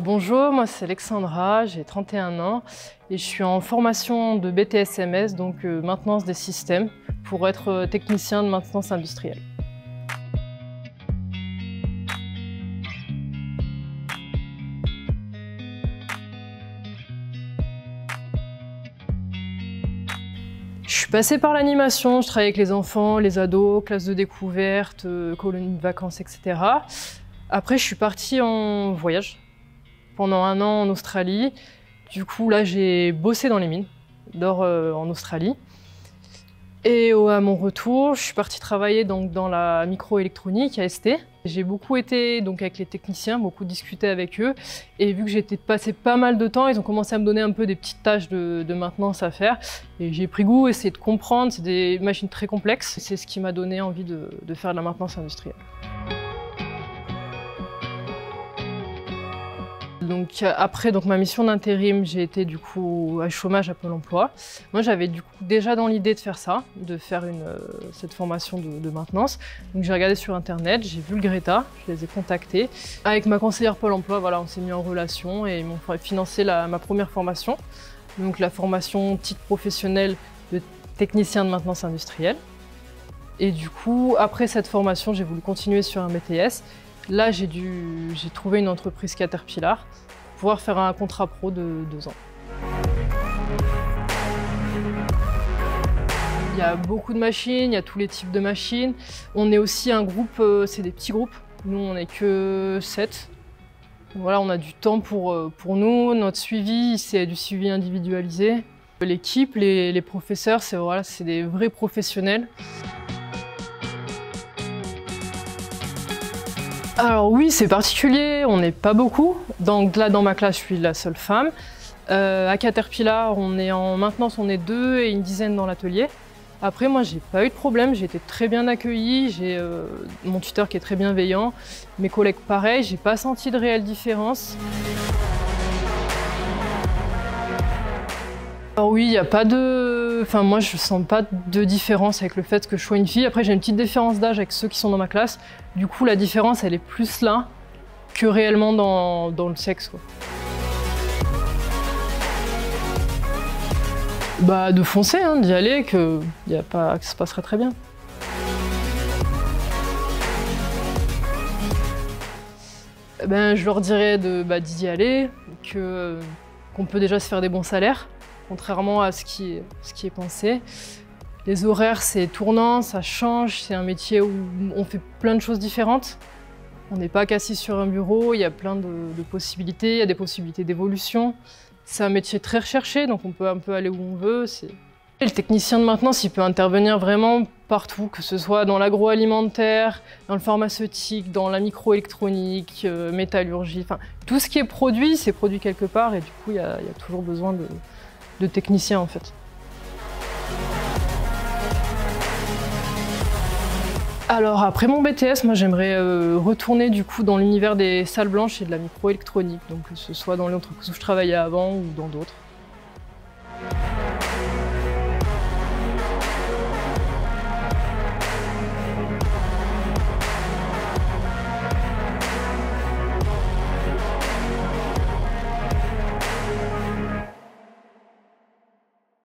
Bonjour, moi c'est Alexandra, j'ai 31 ans et je suis en formation de BTS-MS, donc maintenance des systèmes, pour être technicien de maintenance industrielle. Je suis passée par l'animation, je travaillais avec les enfants, les ados, classes de découverte, colonies de vacances, etc. Après, je suis partie en voyage pendant 1 an en Australie. Du coup, là, j'ai bossé dans les mines d'or en Australie. Et à mon retour, je suis partie travailler donc, dans la microélectronique, AST. J'ai beaucoup été donc, avec les techniciens, beaucoup discuté avec eux. Et vu que j'étais passé pas mal de temps, ils ont commencé à me donner un peu des petites tâches de maintenance à faire. Et j'ai pris goût, essayé de comprendre. C'est des machines très complexes. C'est ce qui m'a donné envie de faire de la maintenance industrielle. Donc, après ma mission d'intérim, j'ai été du coup à chômage à Pôle emploi. Moi j'avais du coup déjà dans l'idée de faire ça, de faire cette formation de maintenance. Donc j'ai regardé sur internet, j'ai vu le Greta, je les ai contactés. Avec ma conseillère Pôle emploi, voilà, on s'est mis en relation et ils m'ont financé ma première formation. Donc la formation titre professionnel de technicien de maintenance industrielle. Et du coup, après cette formation, j'ai voulu continuer sur un BTS. Là, j'ai trouvé une entreprise Caterpillar pour pouvoir faire un contrat pro de 2 ans. Il y a beaucoup de machines, il y a tous les types de machines. On est aussi un groupe, c'est des petits groupes. Nous, on n'est que 7. Voilà, on a du temps pour nous. Notre suivi, c'est du suivi individualisé. L'équipe, les professeurs, c'est des vrais professionnels. Alors oui, c'est particulier, on n'est pas beaucoup. Donc là, dans ma classe, je suis la seule femme. À Caterpillar, en maintenance, on est 2 et une dizaine dans l'atelier. Après, moi, j'ai pas eu de problème, j'ai été très bien accueillie. J'ai mon tuteur qui est très bienveillant, mes collègues pareil, j'ai pas senti de réelle différence. Alors oui, il n'y a pas de... Enfin, moi, je sens pas de différence avec le fait que je sois une fille. Après, j'ai une petite différence d'âge avec ceux qui sont dans ma classe. Du coup, la différence, elle est plus là que réellement dans le sexe, quoi. Bah, de foncer, hein, d'y aller, que ça se passerait très bien. Ben, je leur dirais d'y aller, qu'on peut déjà se faire des bons salaires, contrairement à ce qui est pensé. Les horaires, c'est tournant, ça change, c'est un métier où on fait plein de choses différentes. On n'est pas qu'assis sur un bureau, il y a plein de possibilités, il y a des possibilités d'évolution. C'est un métier très recherché, donc on peut un peu aller où on veut. Et le technicien de maintenance, il peut intervenir vraiment partout, que ce soit dans l'agroalimentaire, dans le pharmaceutique, dans la microélectronique, métallurgie. Enfin, tout ce qui est produit, c'est produit quelque part et du coup, il y a toujours besoin de techniciens en fait. Alors après mon BTS, moi j'aimerais retourner du coup dans l'univers des salles blanches et de la microélectronique, donc que ce soit dans l'entreprise où je travaillais avant ou dans d'autres.